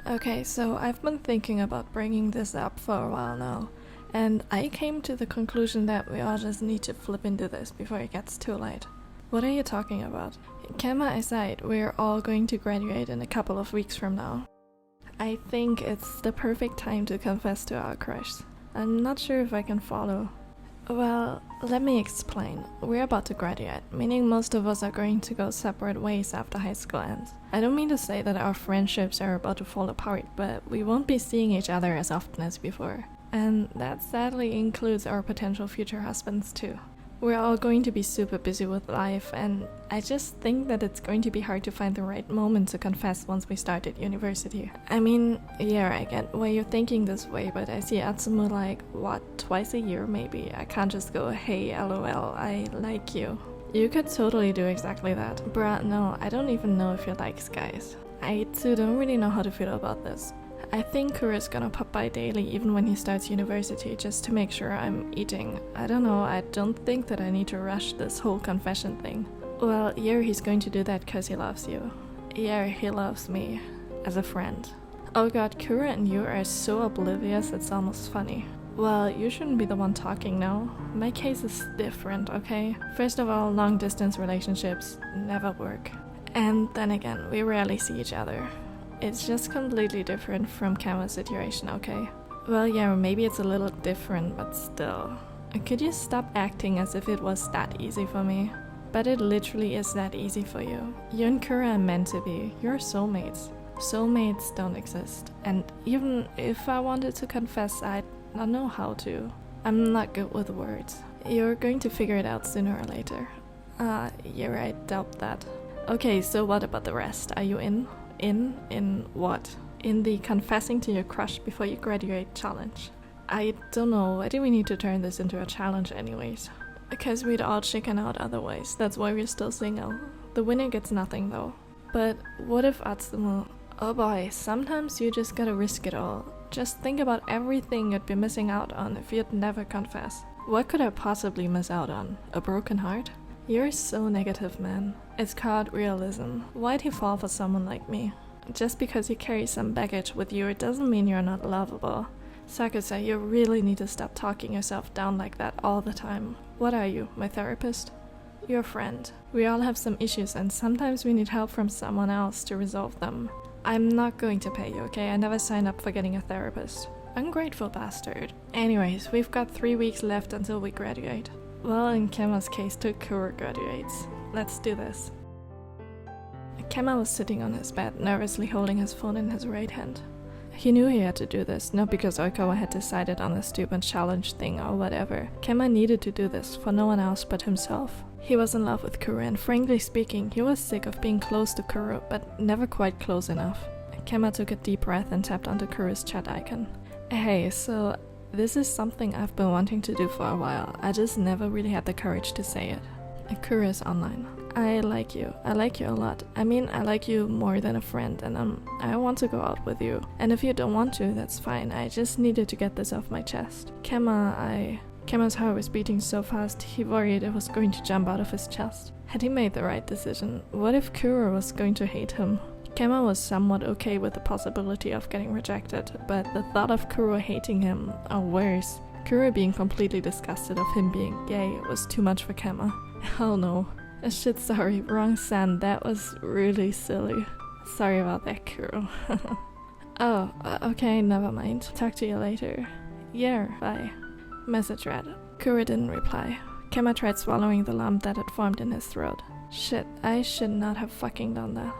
Okay, so I've been thinking about bringing this up for a while now, and I came to the conclusion that we all just need to flip into this before it gets too late. What are you talking about? Kenma aside, we're all going to graduate in a couple of weeks from now. I think it's the perfect time to confess to our crush. I'm not sure if I can follow. Well, let me explain. We're about to graduate, meaning most of us are going to go separate ways after high school ends. I don't mean to say that our friendships are about to fall apart, but we won't be seeing each other as often as before. And that sadly includes our potential future husbands too. We're all going to be super busy with life, and I just think that it's going to be hard to find the right moment to confess once we start at university. I mean, yeah, I get why you're thinking this way, but I see Atsumu like, what, twice a year maybe? I can't just go, hey, lol, I like you. You could totally do exactly that. Bruh, no, I don't even know if he likes guys. I too don't really know how to feel about this. I think Kuroo is gonna pop by daily even when he starts university just to make sure I'm eating. I don't know, I don't think that I need to rush this whole confession thing. Well, yeah, he's going to do that cause he loves you. Yeah, he loves me. As a friend. Oh god, Kuroo and you are so oblivious it's almost funny. Well, you shouldn't be the one talking now. My case is different, okay? First of all, long distance relationships never work. And then again, we rarely see each other. It's just completely different from Kenma's situation, okay? Well, yeah, maybe it's a little different, but still. Could you stop acting as if it was that easy for me? But it literally is that easy for you. You and Kuroo are meant to be. You're soulmates. Soulmates don't exist. And even if I wanted to confess, I'd not know how to. I'm not good with words. You're going to figure it out sooner or later. Yeah, I doubt that. Okay, so what about the rest? Are you in? In what? In the confessing to your crush before you graduate challenge. I don't know, why do we need to turn this into a challenge anyways? Because we'd all chicken out otherwise, that's why we're still single. The winner gets nothing though. But what if Atsumu... Oh boy, sometimes you just gotta risk it all. Just think about everything you'd be missing out on if you'd never confess. What could I possibly miss out on? A broken heart? You're so negative, man. It's called realism. Why'd he fall for someone like me? Just because you carry some baggage with you, it doesn't mean you're not lovable. Sakusa, you really need to stop talking yourself down like that all the time. What are you, my therapist? Your friend. We all have some issues and sometimes we need help from someone else to resolve them. I'm not going to pay you, okay? I never signed up for getting a therapist. Ungrateful bastard. Anyways, we've got 3 weeks left until we graduate. Well, in Kenma's case, till Kuroo graduates. Let's do this. Kenma was sitting on his bed, nervously holding his phone in his right hand. He knew he had to do this, not because Oikawa had decided on the stupid challenge thing or whatever. Kenma needed to do this for no one else but himself. He was in love with Kuroo, and frankly speaking, he was sick of being close to Kuroo, but never quite close enough. Kenma took a deep breath and tapped onto Kuroo's chat icon. Hey, so... this is something I've been wanting to do for a while, I just never really had the courage to say it. Kuroo is online. I like you a lot. I mean, I like you more than a friend and I want to go out with you. And if you don't want to, that's fine, I just needed to get this off my chest. Kenma's heart was beating so fast, he worried it was going to jump out of his chest. Had he made the right decision? What if Kuroo was going to hate him? Kenma was somewhat okay with the possibility of getting rejected, but the thought of Kuroo hating him, or worse, Kuroo being completely disgusted of him being gay, was too much for Kenma. Hell no. Shit, sorry, wrong send, that was really silly. Sorry about that, Kuroo. Oh, okay, never mind. Talk to you later. Yeah, bye. Message read. Kuroo didn't reply. Kenma tried swallowing the lump that had formed in his throat. Shit, I should not have fucking done that.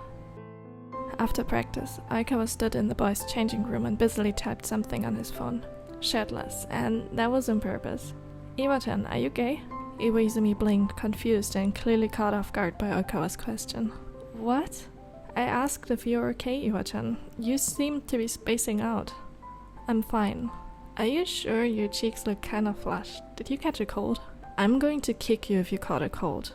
After practice, Oikawa stood in the boys' changing room and busily typed something on his phone. Shirtless, and that was on purpose. Iwa-chan, are you gay? Iwaizumi blinked, confused and clearly caught off guard by Oikawa's question. What? I asked if you're okay, Iwa-chan. You seem to be spacing out. I'm fine. Are you sure your cheeks look kinda flushed? Did you catch a cold? I'm going to kick you if you caught a cold.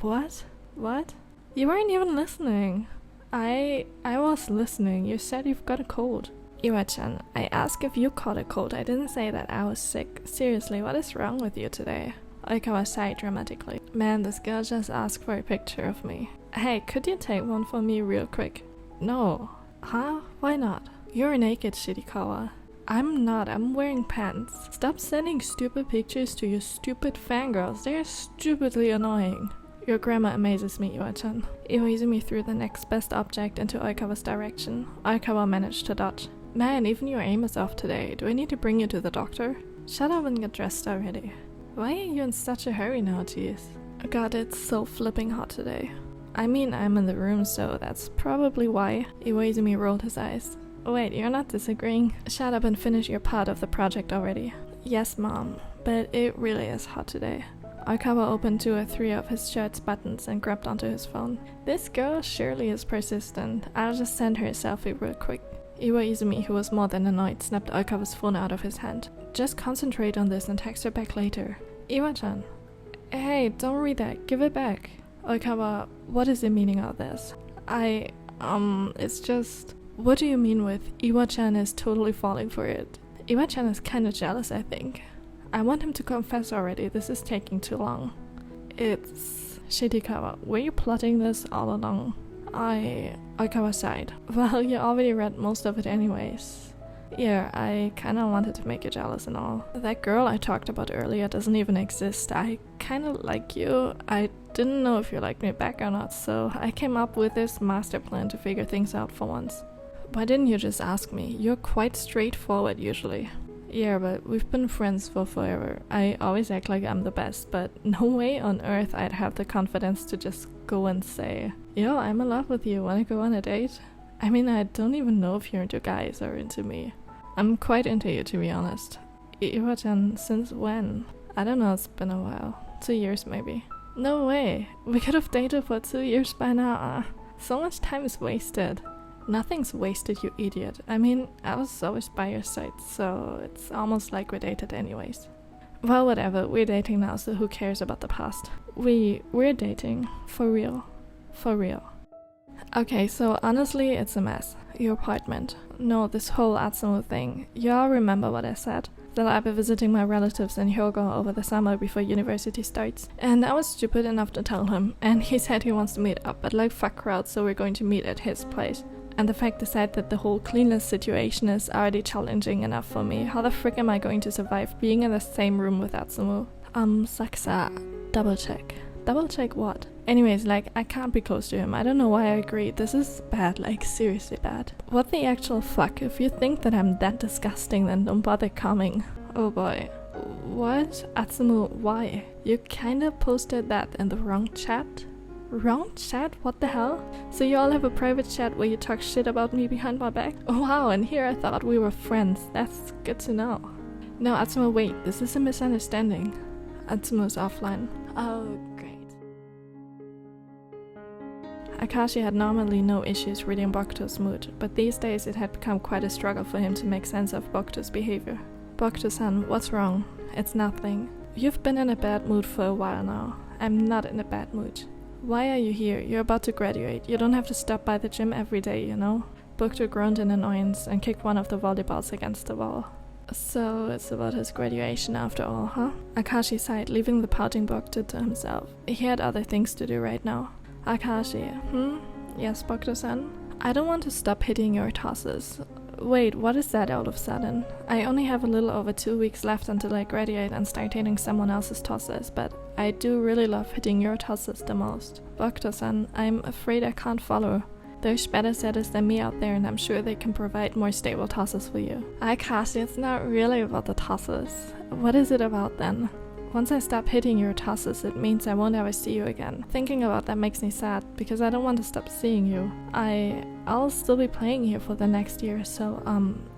What? What? You weren't even listening. I was listening. You said you've got a cold. Iwa-chan, I asked if you caught a cold. I didn't say that I was sick. Seriously, what is wrong with you today? Oikawa sighed dramatically. Man, this girl just asked for a picture of me. Hey, could you take one for me real quick? No. Huh? Why not? You're naked, Shirikawa. I'm not, I'm wearing pants. Stop sending stupid pictures to your stupid fangirls, they're stupidly annoying. Your grammar amazes me, Iwa-chan. Iwaizumi threw the next best object into Oikawa's direction. Oikawa managed to dodge. Man, even your aim is off today. Do I need to bring you to the doctor? Shut up and get dressed already. Why are you in such a hurry now, jeez? God, it's so flipping hot today. I mean, I'm in the room, so that's probably why. Iwaizumi rolled his eyes. Wait, you're not disagreeing? Shut up and finish your part of the project already. Yes, Mom, but it really is hot today. Oikawa opened 2 or 3 of his shirt's buttons and grabbed onto his phone. This girl surely is persistent. I'll just send her a selfie real quick. Iwaizumi, who was more than annoyed, snapped Oikawa's phone out of his hand. Just concentrate on this and text her back later. Iwa-chan. Hey, don't read that. Give it back. Oikawa, what is the meaning of this? It's just... What do you mean with Iwa-chan is totally falling for it? Iwa-chan is kinda jealous, I think. I want him to confess already, this is taking too long. It's... Shirikawa, were you plotting this all along? Oikawa sighed. Well, you already read most of it anyways. Yeah, I kinda wanted to make you jealous and all. That girl I talked about earlier doesn't even exist. I kinda like you. I didn't know if you liked me back or not, so I came up with this master plan to figure things out for once. Why didn't you just ask me? You're quite straightforward usually. Yeah, but we've been friends for forever. I always act like I'm the best, but no way on earth I'd have the confidence to just go and say, yo, I'm in love with you, wanna go on a date? I mean, I don't even know if you're into guys or into me. I'm quite into you, to be honest. Iwa-chan, since when? I don't know, it's been a while. 2 years maybe. No way! We could have dated for 2 years by now. So much time is wasted. Nothing's wasted, you idiot. I mean, I was always by your side, so it's almost like we dated anyways. Well, whatever, we're dating now, so who cares about the past? We're dating. For real. For real. Okay, so honestly, it's a mess. Your apartment. No, this whole Atsumu thing. You all remember what I said. That I'll be visiting my relatives in Hyogo over the summer before university starts. And I was stupid enough to tell him, and he said he wants to meet up, but like fuck crowd, so we're going to meet at his place. And the fact aside that the whole cleanliness situation is already challenging enough for me, how the frick am I going to survive being in the same room with Atsumu? Sakusa, double check. Double check what? Anyways, like, I can't be close to him. I don't know why I agreed. This is bad, like, seriously bad. What the actual fuck? If you think that I'm that disgusting, then don't bother coming. Oh boy. What? Atsumu, why? You kinda posted that in the wrong chat? Wrong chat? What the hell? So you all have a private chat where you talk shit about me behind my back? Oh wow, and here I thought we were friends. That's good to know. No, Atsumu, wait. This is a misunderstanding. Atsumu's offline. Oh, great. Akaashi had normally no issues reading Bokuto's mood, but these days it had become quite a struggle for him to make sense of Bokuto's behavior. Bokuto-san, what's wrong? It's nothing. You've been in a bad mood for a while now. I'm not in a bad mood. Why are you here? You're about to graduate. You don't have to stop by the gym every day, you know? Bokuto groaned in annoyance and kicked one of the volleyballs against the wall. So it's about his graduation after all, huh? Akaashi sighed, leaving the pouting Bokuto to himself. He had other things to do right now. Akaashi, Yes, Bokuto-san? I don't want to stop hitting your tosses. Wait, what is that all of a sudden? I only have a little over 2 weeks left until I graduate and start hitting someone else's tosses, but I do really love hitting your tosses the most. Bokuto-san, I'm afraid I can't follow. There's better setters than me out there and I'm sure they can provide more stable tosses for you. Akaashi, it's not really about the tosses. What is it about then? Once I stop hitting your tosses, it means I won't ever see you again. Thinking about that makes me sad, because I don't want to stop seeing you. I'll still be playing here for the next year, so,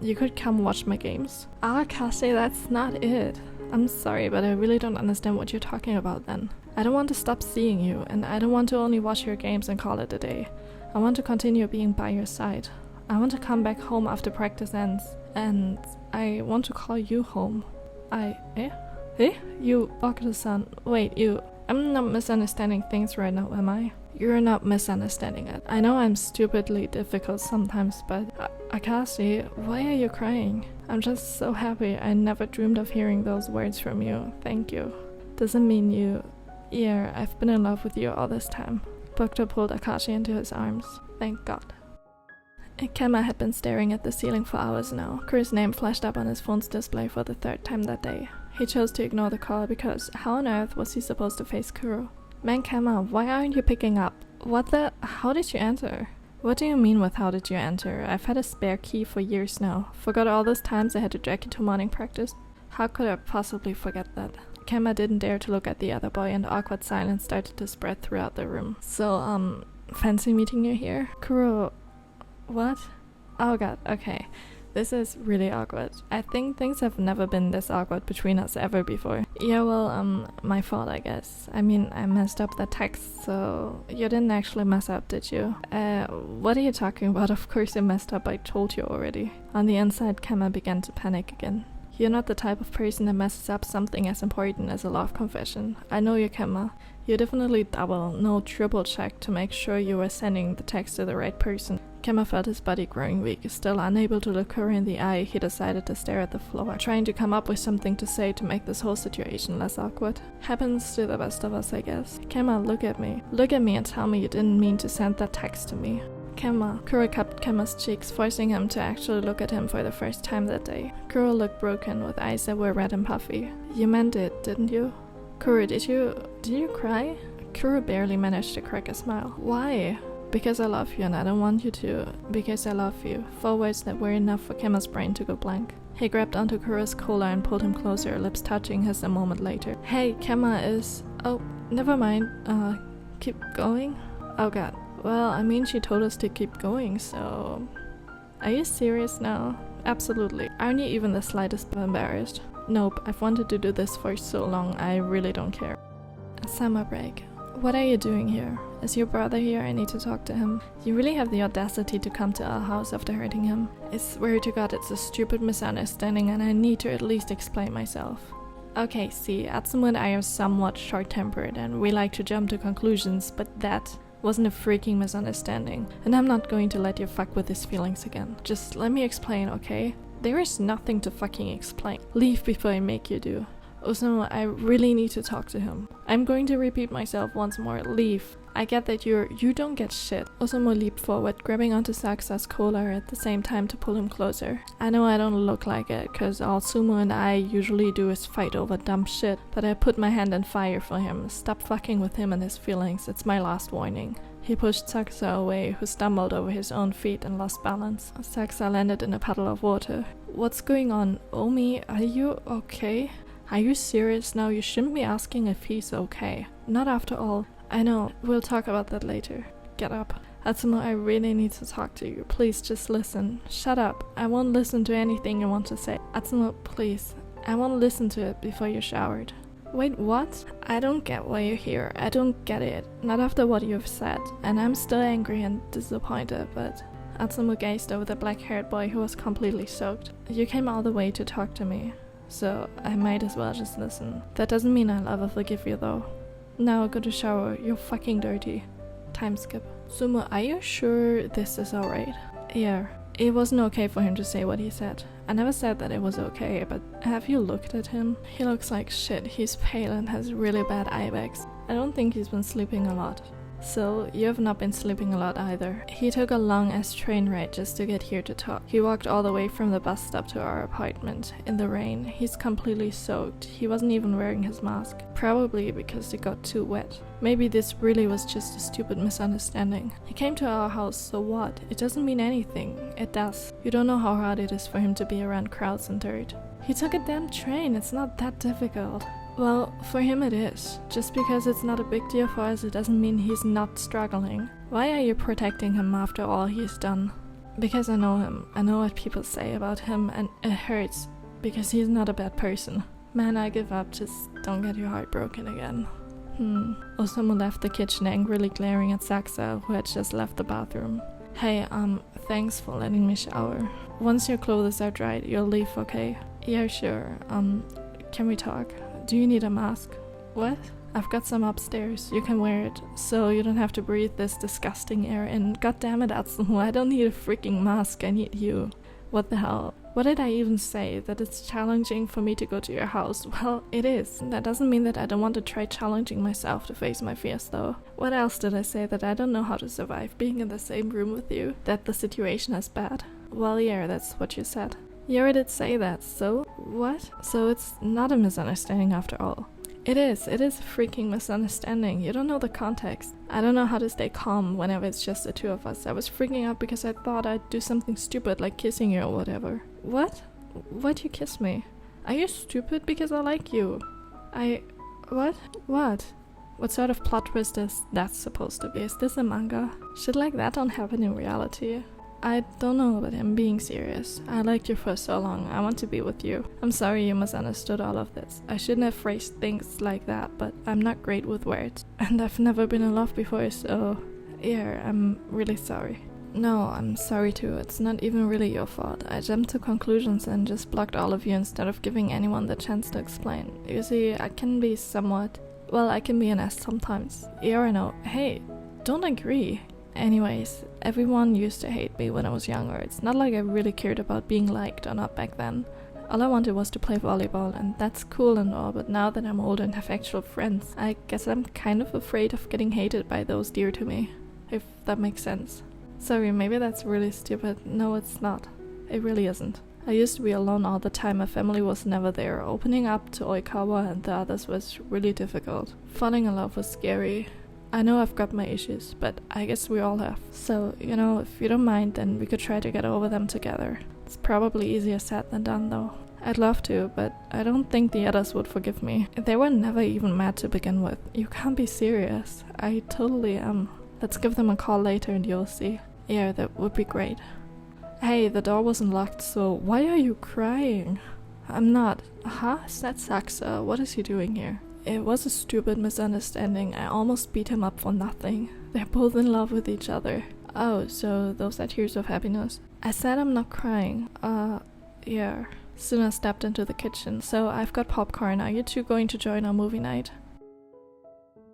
you could come watch my games. Akaashi, that's not it. I'm sorry, but I really don't understand what you're talking about then. I don't want to stop seeing you, and I don't want to only watch your games and call it a day. I want to continue being by your side. I want to come back home after practice ends, and I want to call you home. You, Bokuto-san, wait, you... I'm not misunderstanding things right now, am I? You're not misunderstanding it. I know I'm stupidly difficult sometimes, but... Akaashi, why are you crying? I'm just so happy. I never dreamed of hearing those words from you. Thank you. Doesn't mean you... Yeah, I've been in love with you all this time. Bokuto pulled Akaashi into his arms. Thank God. Kenma had been staring at the ceiling for hours now. Kuroo's name flashed up on his phone's display for the third time that day. He chose to ignore the call because how on earth was he supposed to face Kuroo? Man, Kenma, why aren't you picking up? What the? How did you enter? What do you mean with how did you enter? I've had a spare key for years now. Forgot all those times I had to drag you to morning practice? How could I possibly forget that? Kenma didn't dare to look at the other boy, and awkward silence started to spread throughout the room. So, fancy meeting you here? Kuroo... What? Oh god, okay. This is really awkward. I think things have never been this awkward between us ever before. Yeah, well, my fault, I guess. I mean, I messed up the text, so... You didn't actually mess up, did you? What are you talking about? Of course you messed up, I told you already. On the inside, Kenma began to panic again. You're not the type of person that messes up something as important as a love confession. I know you, Kenma. You definitely double, no triple check to make sure you were sending the text to the right person. Kenma felt his body growing weak. Still unable to look her in the eye, he decided to stare at the floor, trying to come up with something to say to make this whole situation less awkward. Happens to the best of us, I guess. Kenma, look at me. Look at me and tell me you didn't mean to send that text to me. Kenma. Kuroo cupped Kenma's cheeks, forcing him to actually look at him for the first time that day. Kuroo looked broken, with eyes that were red and puffy. You meant it, didn't you? Kuroo, did you cry? Kuroo barely managed to crack a smile. Why? Because I love you and I don't want you to. Because I love you. 4 words that were enough for Kenma's brain to go blank. He grabbed onto Kuroo's collar and pulled him closer, lips touching his a moment later. Hey, Kenma is... Oh, never mind. Keep going? Oh god. Well, I mean, she told us to keep going, so... Are you serious now? Absolutely. Aren't you even the slightest bit embarrassed? Nope, I've wanted to do this for so long, I really don't care. Summer break. What are you doing here? Is your brother here? I need to talk to him. You really have the audacity to come to our house after hurting him. I swear to God it's a stupid misunderstanding and I need to at least explain myself. Okay, see, Atsumu and I are somewhat short-tempered and we like to jump to conclusions, but that wasn't a freaking misunderstanding, and I'm not going to let you fuck with his feelings again. Just let me explain, okay? There is nothing to fucking explain. Leave before I make you do. Osamu, I really need to talk to him. I'm going to repeat myself once more. Leave. I get that you don't get shit. Osamu leaped forward, grabbing onto Sakusa's collar at the same time to pull him closer. I know I don't look like it, cause all Sumo and I usually do is fight over dumb shit, but I put my hand in fire for him. Stop fucking with him and his feelings, it's my last warning. He pushed Sakusa away, who stumbled over his own feet and lost balance. Sakusa landed in a puddle of water. What's going on? Omi, are you okay? Are you serious now? You shouldn't be asking if he's okay. Not after all. I know, we'll talk about that later. Get up. Atsumu, I really need to talk to you. Please, just listen. Shut up. I won't listen to anything you want to say. Atsumu, please. I won't listen to it before you're showered. Wait, what? I don't get why you're here. I don't get it. Not after what you've said. And I'm still angry and disappointed, but... Atsumu gazed over the black-haired boy who was completely soaked. You came all the way to talk to me, so I might as well just listen. That doesn't mean I'll ever forgive you, though. Now go to shower. You're fucking dirty. Time skip. Sumo, are you sure this is alright? Yeah. It wasn't okay for him to say what he said. I never said that it was okay, but have you looked at him? He looks like shit. He's pale and has really bad eye bags. I don't think he's been sleeping a lot. So, you have not been sleeping a lot either. He took a long-ass train ride just to get here to talk. He walked all the way from the bus stop to our apartment, in the rain. He's completely soaked. He wasn't even wearing his mask. Probably because it got too wet. Maybe this really was just a stupid misunderstanding. He came to our house, so what? It doesn't mean anything. It does. You don't know how hard it is for him to be around crowds and dirt. He took a damn train. It's not that difficult. Well, for him it is. Just because it's not a big deal for us, it doesn't mean he's not struggling. Why are you protecting him after all he's done? Because I know him. I know what people say about him, and it hurts. Because he's not a bad person. Man, I give up. Just don't get your heart broken again. Osamu left the kitchen angrily glaring at Sakusa, who had just left the bathroom. Hey, thanks for letting me shower. Once your clothes are dried, you'll leave, okay? Yeah, sure. Can we talk? Do you need a mask? What? I've got some upstairs. You can wear it, so you don't have to breathe this disgusting air in. God damn it, Atsumu, I don't need a freaking mask, I need you. What the hell? What did I even say? That it's challenging for me to go to your house? Well, it is. That doesn't mean that I don't want to try challenging myself to face my fears though. What else did I say? That I don't know how to survive being in the same room with you? That the situation is bad? Well, yeah, that's what you said. You already did say that, so what? So it's not a misunderstanding after all. It is a freaking misunderstanding. You don't know the context. I don't know how to stay calm whenever it's just the two of us. I was freaking out because I thought I'd do something stupid like kissing you or whatever. What? Why'd you kiss me? Are you stupid because I like you? What? What? What sort of plot twist is that supposed to be? Is this a manga? Shit like that don't happen in reality. I don't know, but I'm being serious. I liked you for so long. I want to be with you. I'm sorry you misunderstood all of this. I shouldn't have phrased things like that, but I'm not great with words. And I've never been in love before, so yeah, I'm really sorry. No, I'm sorry too. It's not even really your fault. I jumped to conclusions and just blocked all of you instead of giving anyone the chance to explain. You see, I can be I can be an ass sometimes. Yeah or no? Hey, don't agree. Anyways, everyone used to hate me when I was younger. It's not like I really cared about being liked or not back then. All I wanted was to play volleyball, and that's cool and all, but now that I'm older and have actual friends, I guess I'm kind of afraid of getting hated by those dear to me, if that makes sense. Sorry, maybe that's really stupid. No, it's not. It really isn't. I used to be alone all the time, my family was never there. Opening up to Oikawa and the others was really difficult. Falling in love was scary. I know I've got my issues, but I guess we all have. So, if you don't mind, then we could try to get over them together. It's probably easier said than done though. I'd love to, but I don't think the others would forgive me. They were never even mad to begin with. You can't be serious. I totally am. Let's give them a call later and you'll see. Yeah, that would be great. Hey, the door wasn't locked, so why are you crying? I'm not. Huh? Is that Sakusa? What is he doing here? It was a stupid misunderstanding. I almost beat him up for nothing. They're both in love with each other. Oh, so those are tears of happiness. I said I'm not crying. Yeah. Soon I stepped into the kitchen. So I've got popcorn. Are you two going to join our movie night?